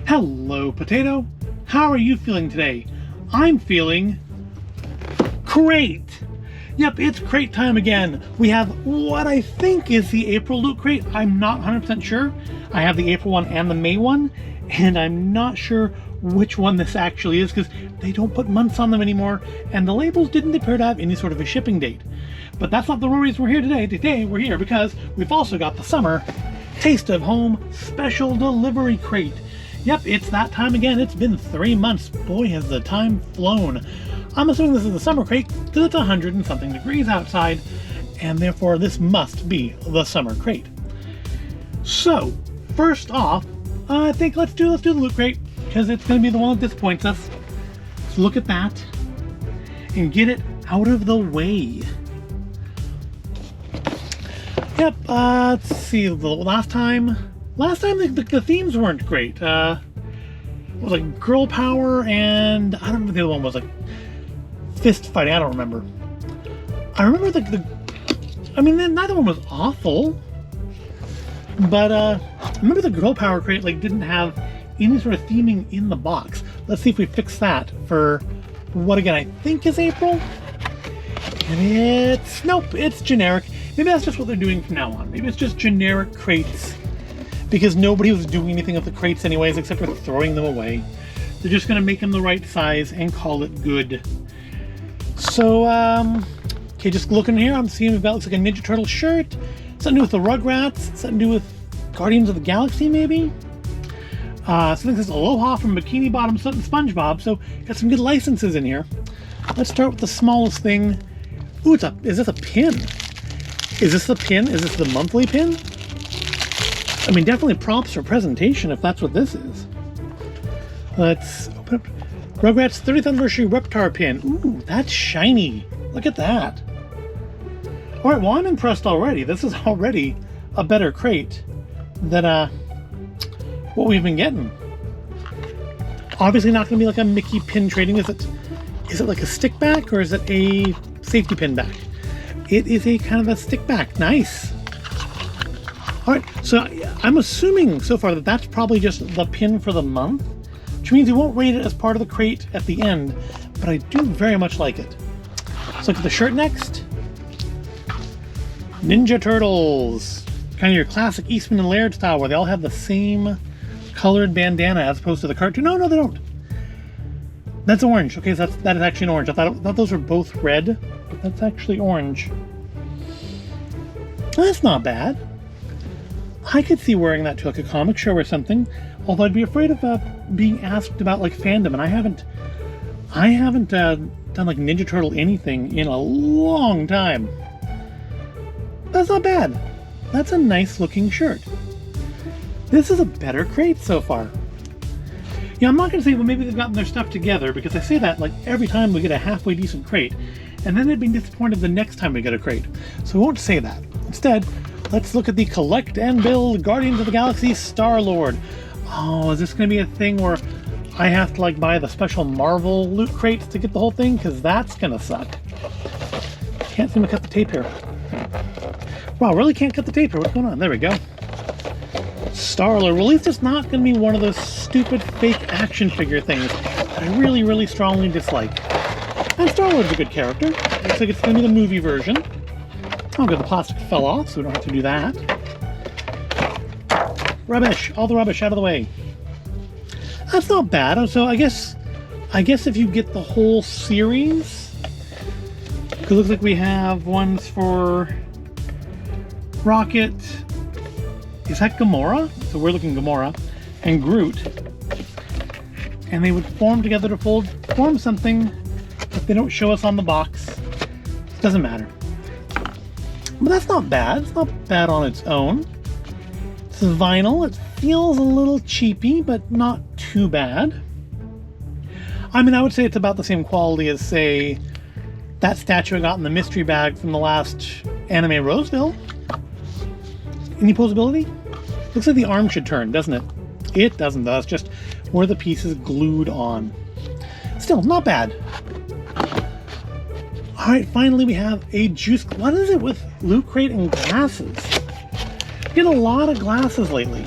Hello, Potato. How are you feeling today? I'm feeling great. Yep, it's crate time again. We have what I think is the April loot crate. I'm not 100% sure. I have the April one and the May one, and I'm not sure which one this actually is because they don't put months on them anymore, and the labels didn't appear to have any sort of a shipping date. But that's not the real reason we're here today. Today we're here because we've also got the summer Taste of Home special delivery crate. Yep, it's that time again. It's been 3 months. Boy, has the time flown. I'm assuming this is the summer crate because it's 100 and something degrees outside, and therefore this must be the summer crate. So, first off, I think let's do the loot crate because it's going to be the one that disappoints us. Let's look at that and get it out of the way. Yep, let's see, the last time the themes weren't great. It was like girl power, and I don't remember the other one was like fist fighting. I don't remember. I remember neither one was awful, but I remember the girl power crate didn't have any sort of theming in the box. Let's see if we fix that for what again I think is April, and it's generic. Maybe that's just what they're doing from now on. Maybe it's just generic crates because nobody was doing anything with the crates anyways except for throwing them away. They're just going to make them the right size and call it good. So, okay, just looking here, I'm seeing we've got, looks like a Ninja Turtle shirt, something to do with the Rugrats, something to do with Guardians of the Galaxy maybe? So this is Aloha from Bikini Bottom and SpongeBob, so got some good licenses in here. Let's start with the smallest thing. Ooh, is this a pin? Is this the pin? Is this the monthly pin? I mean, definitely props for presentation if that's what this is. Let's open up Rugrats 30th Anniversary Reptar pin. Ooh, that's shiny. Look at that. Alright, well, I'm impressed already. This is already a better crate than what we've been getting. Obviously not going to be like a Mickey pin trading. Is it like a stick back or is it a safety pin back? It is a kind of a stick back. Nice. Alright, so I'm assuming so far that that's probably just the pin for the month, which means you won't rate it as part of the crate at the end, but I do very much like it. Let's look at the shirt next. Ninja Turtles. Kind of your classic Eastman and Laird style where they all have the same colored bandana as opposed to the cartoon. No, they don't. That's orange. Okay, so that is actually an orange. I thought those were both red, but that's actually orange. That's not bad. I could see wearing that to like a comic show or something, although I'd be afraid of being asked about like fandom, and I haven't done like Ninja Turtle anything in a long time. That's not bad. That's a nice looking shirt. This is a better crate so far. Yeah, I'm not going to say, well, maybe they've gotten their stuff together, because I say that like every time we get a halfway decent crate, and then they'd be disappointed the next time we get a crate. So we won't say that. Instead, let's look at the Collect and Build Guardians of the Galaxy Star-Lord. Oh, is this going to be a thing where I have to like buy the special Marvel loot crates to get the whole thing? Because that's going to suck. Can't seem to cut the tape here. Wow, really can't cut the tape here. What's going on? There we go. Star-Lord. Well, at least it's not going to be one of those stupid fake action figure things that I really, really strongly dislike. And Star-Lord's a good character. Looks like it's going to be the movie version. Oh, good, the plastic fell off, so we don't have to do that. Rubbish! All the rubbish out of the way. That's not bad. So I guess if you get the whole series, because it looks like we have ones for Rocket. Is that Gamora? So we're looking Gamora and Groot, and they would form together to form something, but they don't show us on the box. It doesn't matter. But that's not bad. It's not bad on its own. It's vinyl. It feels a little cheapy, but not too bad. I mean, I would say it's about the same quality as, say, that statue I got in the mystery bag from the last Anime Roseville. Any posability? Looks like the arm should turn, doesn't it? It doesn't, though. It's just where the piece is glued on. Still, not bad. Alright, finally we have a juice... What is it with Loot Crate and glasses? Get a lot of glasses lately.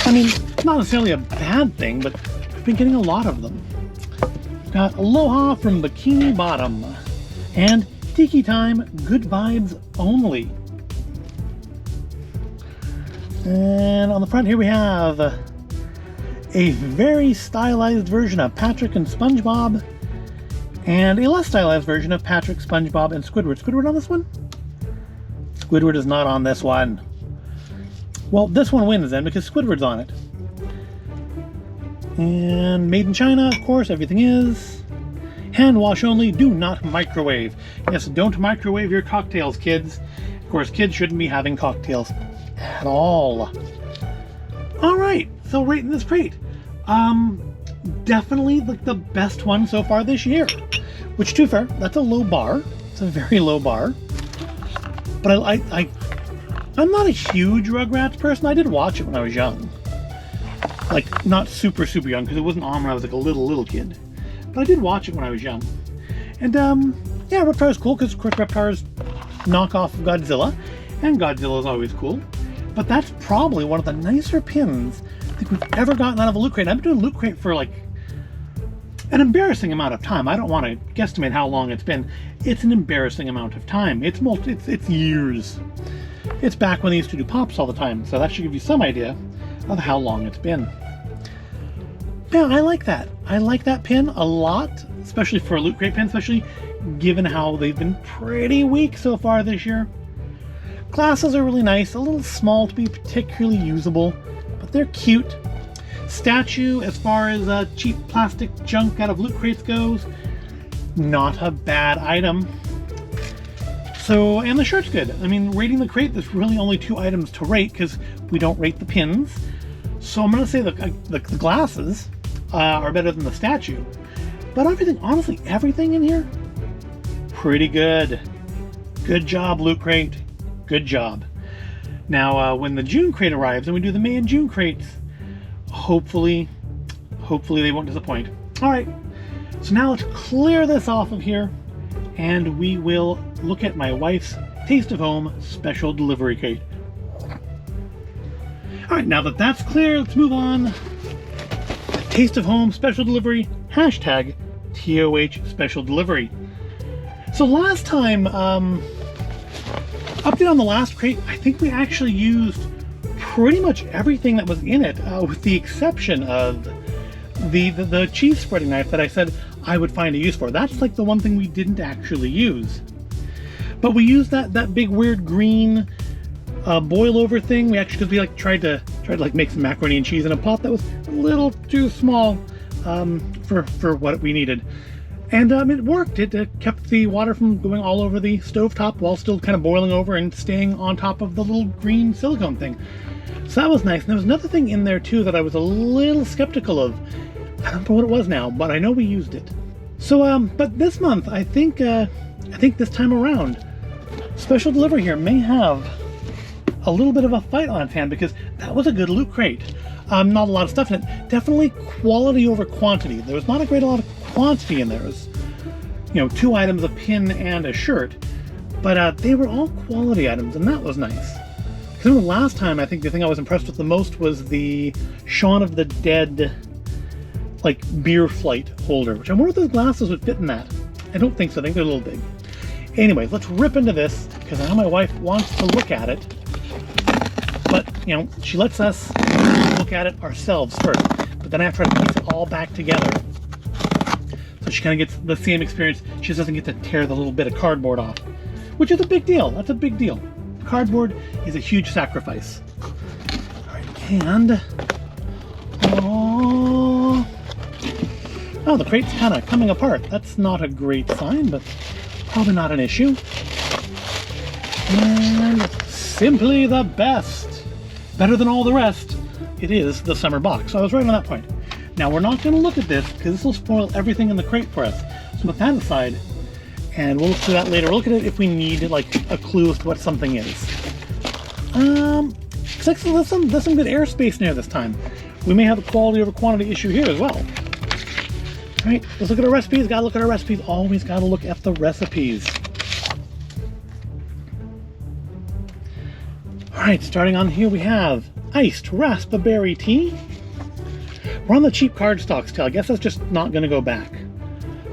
I mean, not necessarily a bad thing, but we've been getting a lot of them. We've got Aloha from Bikini Bottom and Tiki Time, good vibes only. And on the front here we have a very stylized version of Patrick and SpongeBob, and a less stylized version of Patrick, SpongeBob, and Squidward. Squidward on this one? Squidward is not on this one. Well, this one wins then because Squidward's on it. And made in China, of course, everything is. Hand wash only, do not microwave. Yes, don't microwave your cocktails, kids. Of course, kids shouldn't be having cocktails at all. Alright, so rating this crate. Definitely like the best one so far this year. Which, to be fair, that's a low bar. It's a very low bar. But I'm not a huge Rugrats person. I did watch it when I was young. Like, not super young, because it wasn't on when I was like a little kid. But I did watch it when I was young. And, yeah, Reptar's cool, because of course Reptar's knockoff of Godzilla. And Godzilla is always cool. But that's probably one of the nicer pins I think we've ever gotten out of a Loot Crate. I've been doing Loot Crate for like an embarrassing amount of time. I don't want to guesstimate how long it's been. It's an embarrassing amount of time. It's years. It's back when they used to do pops all the time, so that should give you some idea of how long it's been. Yeah, I like that. I like that pin a lot, especially for a Loot Crate pin, especially given how they've been pretty weak so far this year. Glasses are really nice, a little small to be particularly usable, but they're cute. Statue, as far as cheap plastic junk out of Loot Crates goes, not a bad item. So, and the shirt's good. I mean, rating the crate, there's really only 2 items to rate because we don't rate the pins. So I'm going to say the glasses are better than the statue. But everything, honestly, everything in here, pretty good. Good job, Loot Crate. Good job. Now, when the June crate arrives and we do the May and June crates, hopefully they won't disappoint. All right, so now let's clear this off of here, and we will look at my wife's Taste of Home special delivery crate. All right, now that that's clear, let's move on. Taste of Home special delivery, hashtag TOH special delivery. So last time, update on the last crate, I think we actually used pretty much everything that was in it, with the exception of the cheese spreading knife that I said I would find a use for. That's like the one thing we didn't actually use. But we used that big weird green boil over thing. We actually, because we like tried to like make some macaroni and cheese in a pot that was a little too small for what we needed. And it worked. It kept the water from going all over the stovetop while still kind of boiling over and staying on top of the little green silicone thing. So that was nice. And there was another thing in there too that I was a little skeptical of. I don't know what it was now, but I know we used it. So, but this month, I think this time around, special delivery here may have a little bit of a fight on its hand because that was a good Loot Crate. Not a lot of stuff in it. Definitely quality over quantity. There was not a great lot of quantity in there. It was, 2 items, a pin and a shirt, but they were all quality items, and that was nice. Because remember last time, I think the thing I was impressed with the most was the Shaun of the Dead, like, beer flight holder, which I wonder if those glasses would fit in that. I don't think so. I think they're a little big. Anyways, let's rip into this, because I know my wife wants to look at it. But, she lets us look at it ourselves first. But then I have to try to piece it all back together. So she kind of gets the same experience. She just doesn't get to tear the little bit of cardboard off. Which is a big deal. That's a big deal. Cardboard is a huge sacrifice. Alright, and... Oh, the crate's kind of coming apart. That's not a great sign, but probably not an issue. And simply the best. Better than all the rest. It is the summer box. So I was right on that point. Now we're not going to look at this because this will spoil everything in the crate for us. So put that aside, and we'll look through that later. We'll look at it if we need like a clue as to what something is. There's some good airspace near this time. We may have a quality over quantity issue here as well. All right, let's look at our recipes. Gotta look at our recipes. Always gotta look at the recipes. All right, starting on here we have iced raspberry tea. We're on the cheap cardstock still. I guess that's just not going to go back.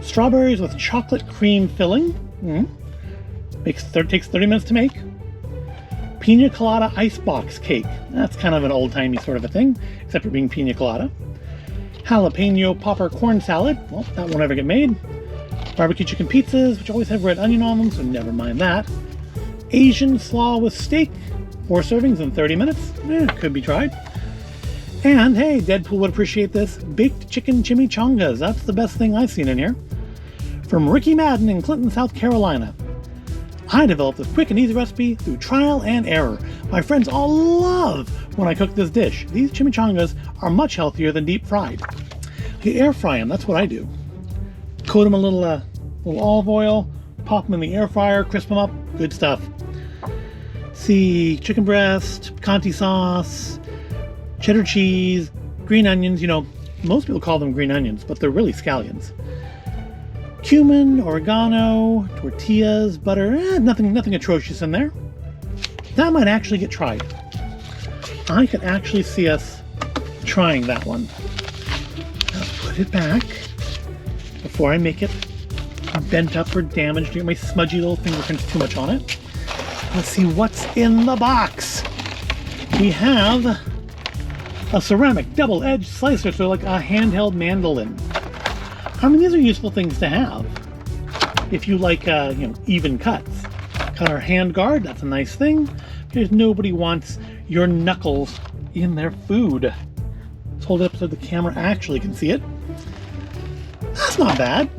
Strawberries with chocolate cream filling. Takes 30 minutes to make. Pina colada icebox cake. That's kind of an old-timey sort of a thing, except for being pina colada. Jalapeno popper corn salad. Well, that won't ever get made. Barbecue chicken pizzas, which always have red onion on them, so never mind that. Asian slaw with steak. 4 servings in 30 minutes. Could be tried. And hey, Deadpool would appreciate this. Baked chicken chimichangas. That's the best thing I've seen in here. From Ricky Madden in Clinton, South Carolina. I developed this quick and easy recipe through trial and error. My friends all love when I cook this dish. These chimichangas are much healthier than deep fried. You air fry them, that's what I do. Coat them a little olive oil, pop them in the air fryer, crisp them up, good stuff. See, chicken breast, picante sauce, cheddar cheese, green onions. You know, most people call them green onions, but they're really scallions. Cumin, oregano, tortillas, butter, nothing atrocious in there. That might actually get tried. I could actually see us trying that one. I'll put it back before I make it bent up or damaged. Get my smudgy little fingerprints too much on it. Let's see what's in the box. We have a ceramic double-edged slicer, so like a handheld mandolin. I mean, these are useful things to have if you like, even cuts. Got our hand guard, that's a nice thing, because nobody wants your knuckles in their food. Let's hold it up so the camera actually can see it. That's not bad.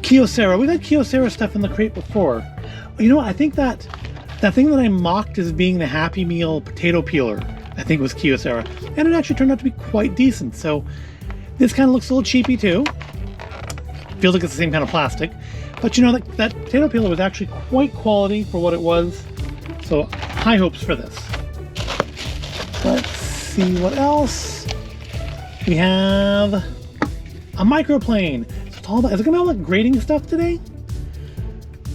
Kyocera, we've had Kyocera stuff in the crate before. You know what, I think that thing that I mocked as being the Happy Meal potato peeler, I think was Kyocera, and it actually turned out to be quite decent. So this kind of looks a little cheapy too. Feels like it's the same kind of plastic. But you know, that potato peeler was actually quite quality for what it was. So high hopes for this. Let's see what else. We have a microplane. So it's all about, is it going to be all like grading stuff today?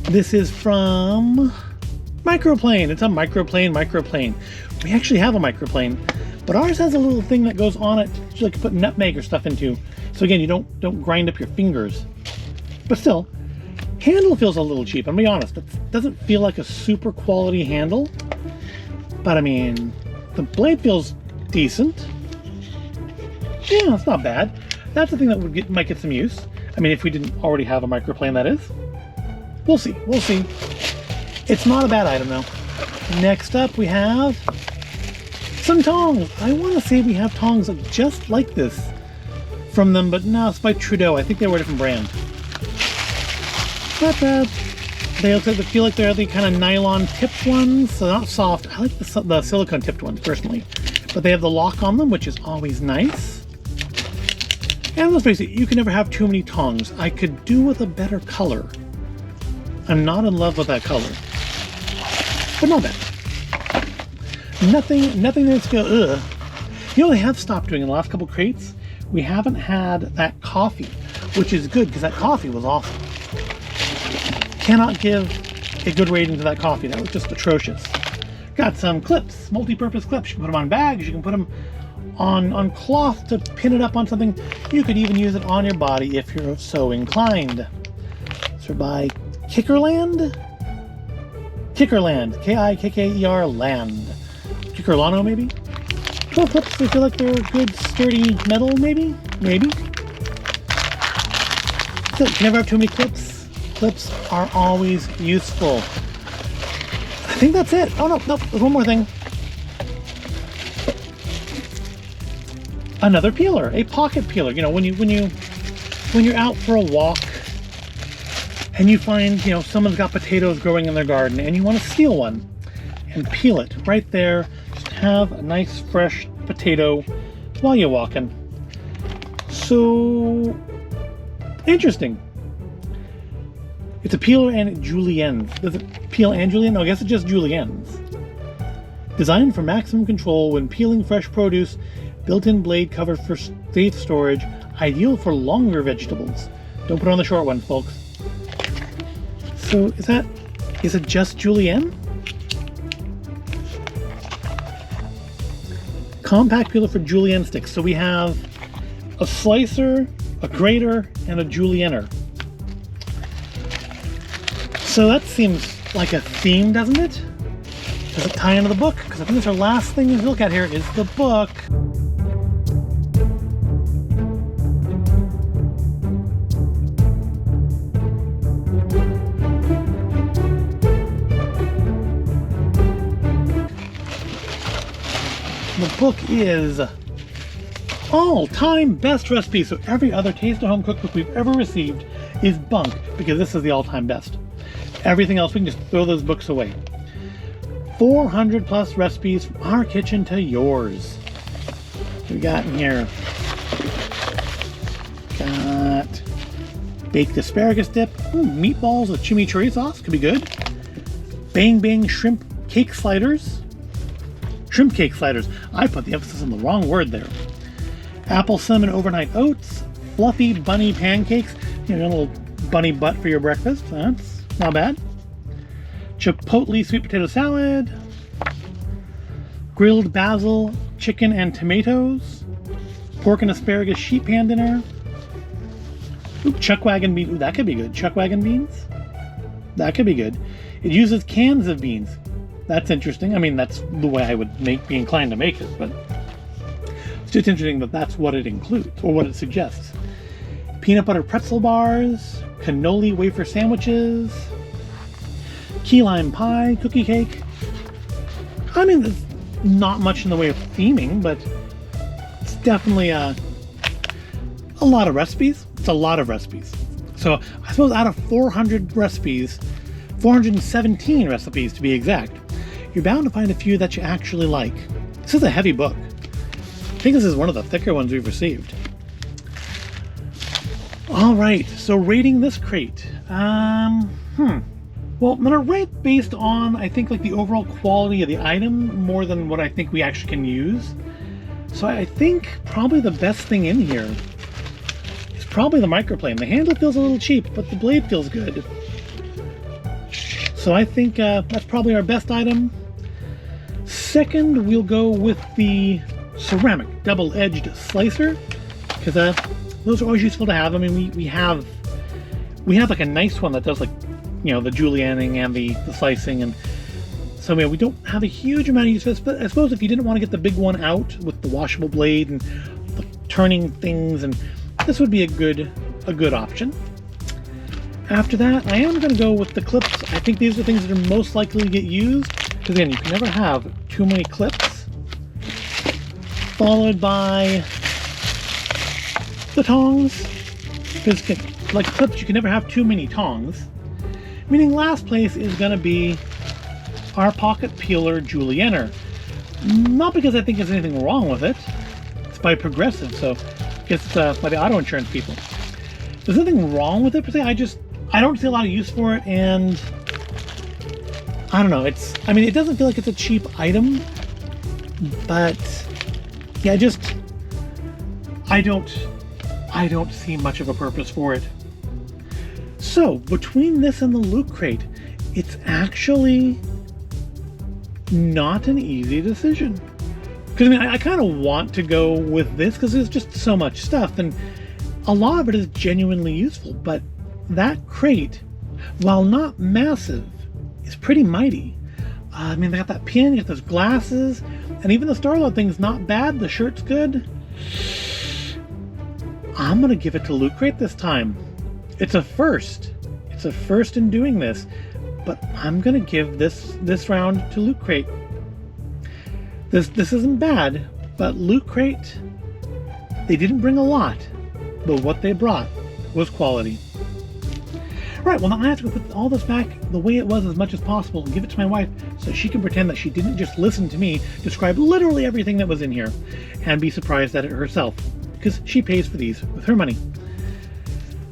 This is from Microplane. It's a microplane. We actually have a microplane. But ours has a little thing that goes on it, so you can put nutmeg or stuff into. So again, you don't grind up your fingers. But still, handle feels a little cheap. I'll be honest, it doesn't feel like a super quality handle. But I mean, the blade feels decent. Yeah, it's not bad. That's the thing that might get some use. I mean, if we didn't already have a microplane, that is. We'll see. It's not a bad item though. Next up, we have some tongs. I want to say we have tongs just like this from them, but no, it's by Trudeau. I think they were a different brand. Not bad. They feel like they're the kind of nylon tipped ones, so not soft. I like the silicone tipped ones personally, but they have the lock on them, which is always nice. And let's face it, you can never have too many tongs. I could do with a better color. I'm not in love with that color, but not bad. Nothing that's go ugh. You know, they have stopped doing in the last couple crates. We haven't had that coffee, which is good because that coffee was awful. Cannot give a good rating to that coffee. That was just atrocious. Got some clips, multi-purpose clips. You can put them on bags. You can put them on cloth to pin it up on something. You could even use it on your body if you're so inclined. So by Kikkerland, Kikker land. Kikkerlano, maybe? 12 clips, they feel like they're good, sturdy metal, maybe? Maybe. So, you can never have too many clips. Clips are always useful. I think that's it. Oh, no, there's one more thing. Another peeler, a pocket peeler. You know, when you're out for a walk, and you find, someone's got potatoes growing in their garden and you want to steal one and peel it right there. Just have a nice fresh potato while you're walking. So, interesting. It's a peeler and julienne. Does it peel and julienne? No, I guess it's just juliennes. Designed for maximum control when peeling fresh produce, built-in blade cover for safe storage, ideal for longer vegetables. Don't put it on the short one, folks. So is it just julienne? Compact peeler for julienne sticks. So we have a slicer, a grater, and a julienner. So that seems like a theme, doesn't it? Does it tie into the book? Because I think it's our last thing to look at here is the book. The book is all-time best recipe. So every other Taste of Home cookbook we've ever received is bunk, because this is the all-time best. Everything else, we can just throw those books away. 400 plus recipes from our kitchen to yours. What we got in here? Got baked asparagus dip. Ooh, meatballs with chimichurri sauce, could be good. Bang Bang shrimp cake sliders. Shrimp cake sliders. I put the emphasis on the wrong word there. Apple cinnamon overnight oats. Fluffy bunny pancakes. You know, a little bunny butt for your breakfast. That's not bad. Chipotle sweet potato salad. Grilled basil chicken and tomatoes. Pork and asparagus sheet pan dinner. Ooh, chuck wagon beans. Ooh, that could be good. Chuck wagon beans. That could be good. It uses cans of beans. That's interesting. I mean, that's the way I would be inclined to make it, but it's just interesting that that's what it includes, or what it suggests. Peanut butter pretzel bars, cannoli wafer sandwiches, key lime pie, cookie cake. I mean, there's not much in the way of theming, but it's definitely a lot of recipes. It's a lot of recipes. So I suppose out of 400 recipes, 417 recipes to be exact, you're bound to find a few that you actually like. This is a heavy book. I think this is one of the thicker ones we've received. All right, so rating this crate. Well, I'm gonna rate based on, I think, like the overall quality of the item more than what I think we actually can use. So I think probably the best thing in here is probably the microplane. The handle feels a little cheap, but the blade feels good. So I think that's probably our best item. Second, we'll go with the ceramic double-edged slicer, because those are always useful to have. I mean, we have like a nice one that does, like, you know, the julienning and the slicing, and so I mean, we don't have a huge amount of use for this, but I suppose if you didn't want to get the big one out with the washable blade and the turning things, and this would be a good option. After that, I am going to go with the clips. I think these are things that are most likely to get used, because again, you can never have too many clips. Followed by the tongs, because like clips, you can never have too many tongs. Meaning last place is going to be our pocket peeler julienner. Not because I think there's anything wrong with it. It's by Progressive, so I guess it's by the auto insurance people. There's nothing wrong with it per se. I don't see a lot of use for it, and I don't know. I mean, it doesn't feel like it's a cheap item, but yeah, I don't see much of a purpose for it. So between this and the Loot Crate, it's actually not an easy decision. Because I mean, I kind of want to go with this because there's just so much stuff, and a lot of it is genuinely useful. But that crate, while not massive, is pretty mighty. I mean, they got that pin, you got those glasses, and even the Star-Lord thing's not bad. The shirt's good. I'm gonna give it to Loot Crate this time. It's a first. It's a first in doing this, but I'm gonna give this round to Loot Crate. This isn't bad, but Loot Crate, they didn't bring a lot, but what they brought was quality. Right, well now I have to go put all this back the way it was as much as possible and give it to my wife so she can pretend that she didn't just listen to me describe literally everything that was in here and be surprised at it herself, because she pays for these with her money.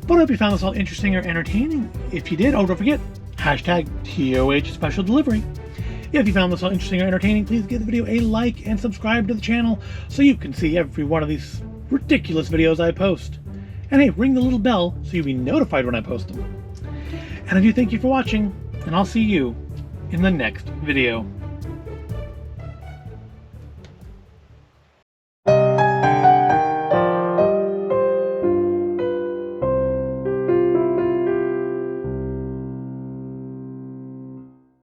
But I hope you found this all interesting or entertaining. If you did, don't forget, hashtag TOH special delivery. If you found this all interesting or entertaining, please give the video a like and subscribe to the channel so you can see every one of these ridiculous videos I post. And hey, ring the little bell so you'll be notified when I post them. And I do thank you for watching, and I'll see you in the next video.